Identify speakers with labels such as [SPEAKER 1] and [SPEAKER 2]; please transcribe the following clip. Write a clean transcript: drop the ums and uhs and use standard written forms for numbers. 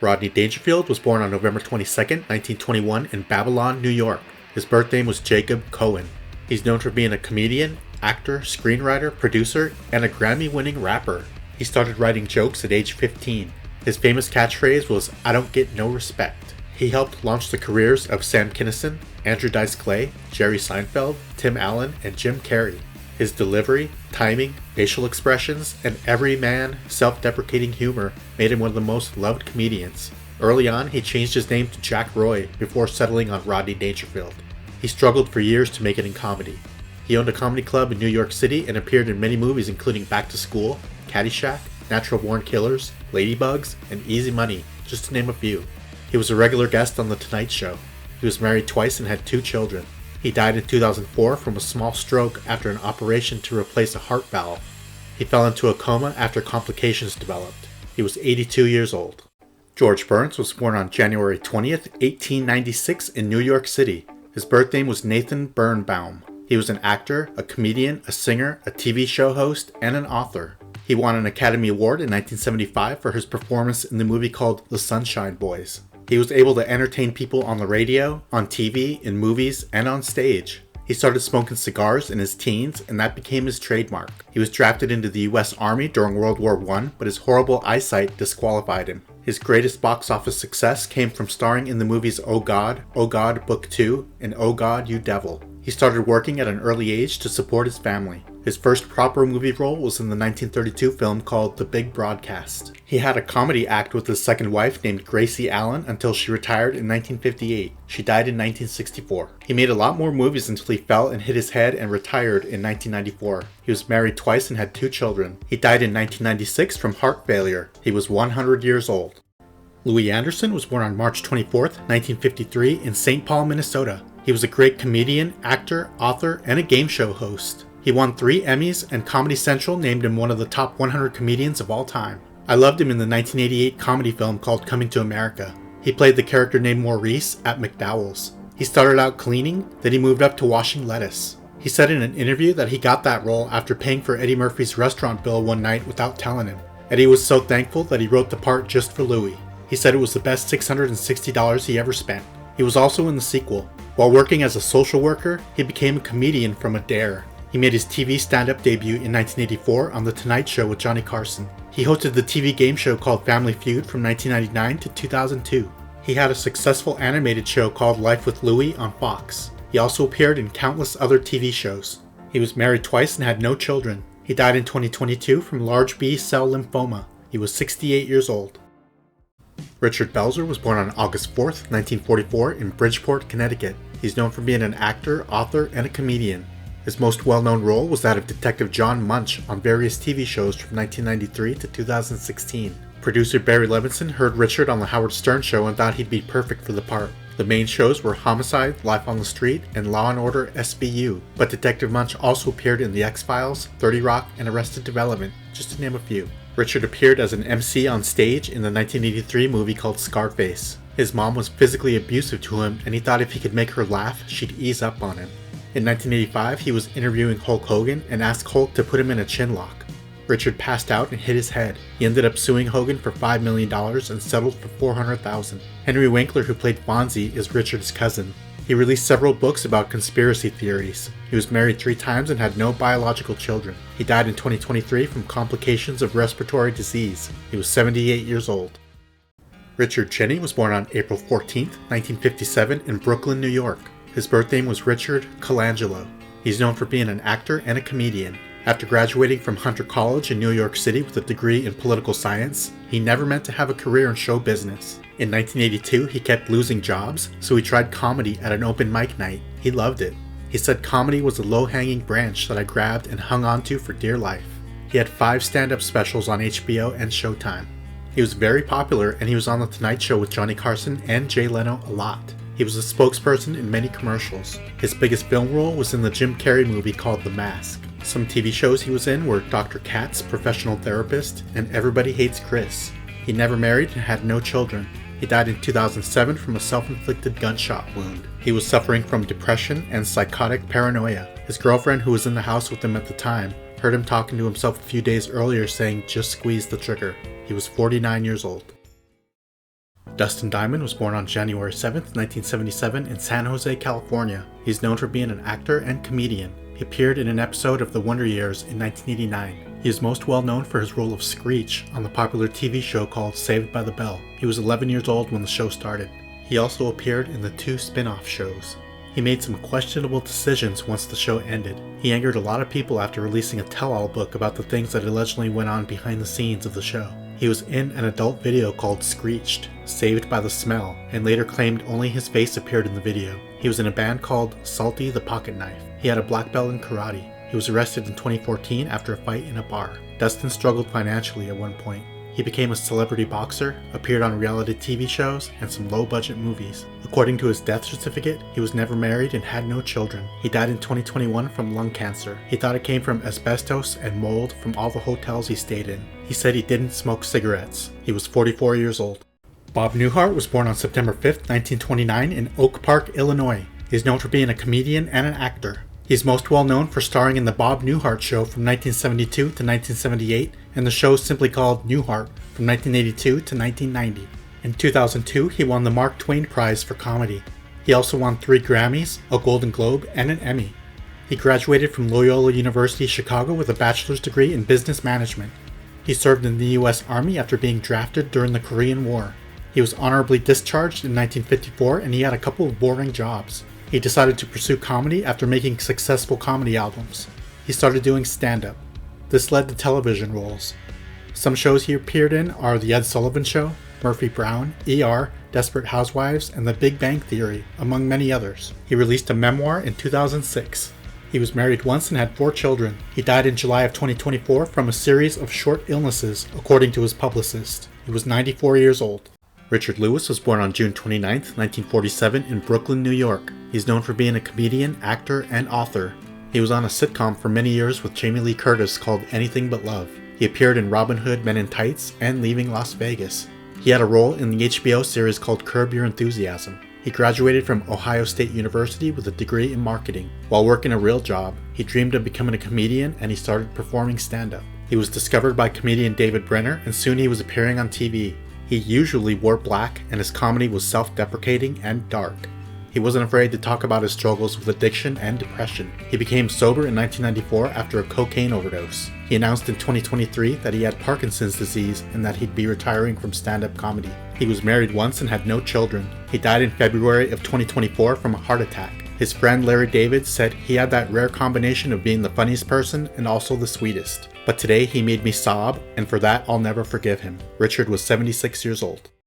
[SPEAKER 1] Rodney Dangerfield was born on November 22, 1921 in Babylon, New York. His birth name was Jacob Cohen. He's known for being a comedian, actor, screenwriter, producer, and a Grammy-winning rapper. He started writing jokes at age 15. His famous catchphrase was, "I don't get no respect." He helped launch the careers of Sam Kinison, Andrew Dice Clay, Jerry Seinfeld, Tim Allen, and Jim Carrey. His delivery, timing, facial expressions, and everyman, self-deprecating humor made him one of the most loved comedians. Early on, he changed his name to Jack Roy before settling on Rodney Dangerfield. He struggled for years to make it in comedy. He owned a comedy club in New York City and appeared in many movies including Back to School, Caddyshack, Natural Born Killers, Ladybugs, and Easy Money, just to name a few. He was a regular guest on The Tonight Show. He was married twice and had 2 children. He died in 2004 from a small stroke after an operation to replace a heart valve. He fell into a coma after complications developed. He was 82 years old. George Burns was born on January 20th, 1896 in New York City. His birth name was Nathan Birnbaum. He was an actor, a comedian, a singer, a TV show host, and an author. He won an Academy Award in 1975 for his performance in the movie called The Sunshine Boys. He was able to entertain people on the radio, on TV, in movies, and on stage. He started smoking cigars in his teens, and that became his trademark. He was drafted into the US Army during World War I, but his horrible eyesight disqualified him. His greatest box office success came from starring in the movies Oh God, Book 2, and Oh God, You Devil. He started working at an early age to support his family. His first proper movie role was in the 1932 film called The Big Broadcast. He had a comedy act with his second wife named Gracie Allen until she retired in 1958. She died in 1964. He made a lot more movies until he fell and hit his head and retired in 1994. He was married twice and had 2 children. He died in 1996 from heart failure. He was 100 years old. Louie Anderson was born on March 24, 1953 in St. Paul, Minnesota. He was a great comedian, actor, author, and a game show host. He won 3 Emmys, and Comedy Central named him one of the top 100 comedians of all time. I loved him in the 1988 comedy film called Coming to America. He played the character named Maurice at McDowell's. He started out cleaning, then he moved up to washing lettuce. He said in an interview that he got that role after paying for Eddie Murphy's restaurant bill one night without telling him. Eddie was so thankful that he wrote the part just for Louie. He said it was the best $660 he ever spent. He was also in the sequel. While working as a social worker, he became a comedian from a dare. He made his TV stand-up debut in 1984 on The Tonight Show with Johnny Carson. He hosted the TV game show called Family Feud from 1999 to 2002. He had a successful animated show called Life with Louie on Fox. He also appeared in countless other TV shows. He was married twice and had no children. He died in 2022 from large B-cell lymphoma. He was 68 years old. Richard Belzer was born on August 4, 1944 in Bridgeport, Connecticut. He's known for being an actor, author, and a comedian. His most well-known role was that of Detective John Munch on various TV shows from 1993 to 2016. Producer Barry Levinson heard Richard on The Howard Stern Show and thought he'd be perfect for the part. The main shows were Homicide, Life on the Street, and Law & Order SVU, but Detective Munch also appeared in The X-Files, 30 Rock, and Arrested Development, just to name a few. Richard appeared as an MC on stage in the 1983 movie called Scarface. His mom was physically abusive to him, and he thought if he could make her laugh, she'd ease up on him. In 1985, he was interviewing Hulk Hogan and asked Hulk to put him in a chin lock. Richard passed out and hit his head. He ended up suing Hogan for $5 million and settled for $400,000. Henry Winkler, who played Fonzie, is Richard's cousin. He released several books about conspiracy theories. He was married 3 times and had no biological children. He died in 2023 from complications of respiratory disease. He was 78 years old. Richard Jenney was born on April 14, 1957 in Brooklyn, New York. His birth name was Richard Kangelo. He's known for being an actor and a comedian. After graduating from Hunter College in New York City with a degree in political science, he never meant to have a career in show business. In 1982, he kept losing jobs, so he tried comedy at an open mic night. He loved it. He said comedy was a low-hanging branch that I grabbed and hung onto for dear life. He had 5 stand-up specials on HBO and Showtime. He was very popular, and he was on The Tonight Show with Johnny Carson and Jay Leno a lot. He was a spokesperson in many commercials. His biggest film role was in the Jim Carrey movie called The Mask. Some TV shows he was in were Dr. Katz, Professional Therapist, and Everybody Hates Chris. He never married and had no children. He died in 2007 from a self-inflicted gunshot wound. He was suffering from depression and psychotic paranoia. His girlfriend, who was in the house with him at the time, heard him talking to himself a few days earlier saying, "Just squeeze the trigger." He was 49 years old. Dustin Diamond was born on January 7, 1977 in San Jose, California. He's known for being an actor and comedian. He appeared in an episode of The Wonder Years in 1989. He is most well known for his role of Screech on the popular TV show called Saved by the Bell. He was 11 years old when the show started. He also appeared in the 2 spin-off shows. He made some questionable decisions once the show ended. He angered a lot of people after releasing a tell-all book about the things that allegedly went on behind the scenes of the show. He was in an adult video called Screeched, Saved by the Smell, and later claimed only his face appeared in the video. He was in a band called Salty the Pocket Knife. He had a black belt in karate. He was arrested in 2014 after a fight in a bar. Dustin struggled financially at one point. He became a celebrity boxer, appeared on reality TV shows, and some low-budget movies. According to his death certificate, he was never married and had no children. He died in 2021 from lung cancer. He thought it came from asbestos and mold from all the hotels he stayed in. He said he didn't smoke cigarettes. He was 44 years old. Bob Newhart was born on September 5, 1929 in Oak Park, Illinois. He is known for being a comedian and an actor. He is most well known for starring in The Bob Newhart Show from 1972 to 1978 and the show simply called Newhart from 1982 to 1990. In 2002, he won the Mark Twain Prize for Comedy. He also won 3 Grammys, a Golden Globe, and an Emmy. He graduated from Loyola University Chicago with a bachelor's degree in business management. He served in the U.S. Army after being drafted during the Korean War. He was honorably discharged in 1954 and he had a couple of boring jobs. He decided to pursue comedy after making successful comedy albums. He started doing stand-up. This led to television roles. Some shows he appeared in are The Ed Sullivan Show, Murphy Brown, ER, Desperate Housewives, and The Big Bang Theory, among many others. He released a memoir in 2006. He was married once and had 4 children. He died in July of 2024 from a series of short illnesses, according to his publicist. He was 94 years old. Richard Lewis was born on June 29, 1947 in Brooklyn, New York. He's known for being a comedian, actor, and author. He was on a sitcom for many years with Jamie Lee Curtis called Anything But Love. He appeared in Robin Hood Men in Tights and Leaving Las Vegas. He had a role in the HBO series called Curb Your Enthusiasm. He graduated from Ohio State University with a degree in marketing. While working a real job, he dreamed of becoming a comedian and he started performing stand-up. He was discovered by comedian David Brenner and soon he was appearing on TV. He usually wore black and his comedy was self-deprecating and dark. He wasn't afraid to talk about his struggles with addiction and depression. He became sober in 1994 after a cocaine overdose. He announced in 2023 that he had Parkinson's disease and that he'd be retiring from stand-up comedy. He was married once and had no children. He died in February of 2024 from a heart attack. His friend Larry David said he had that rare combination of being the funniest person and also the sweetest. But today he made me sob, and for that I'll never forgive him. Richard was 76 years old.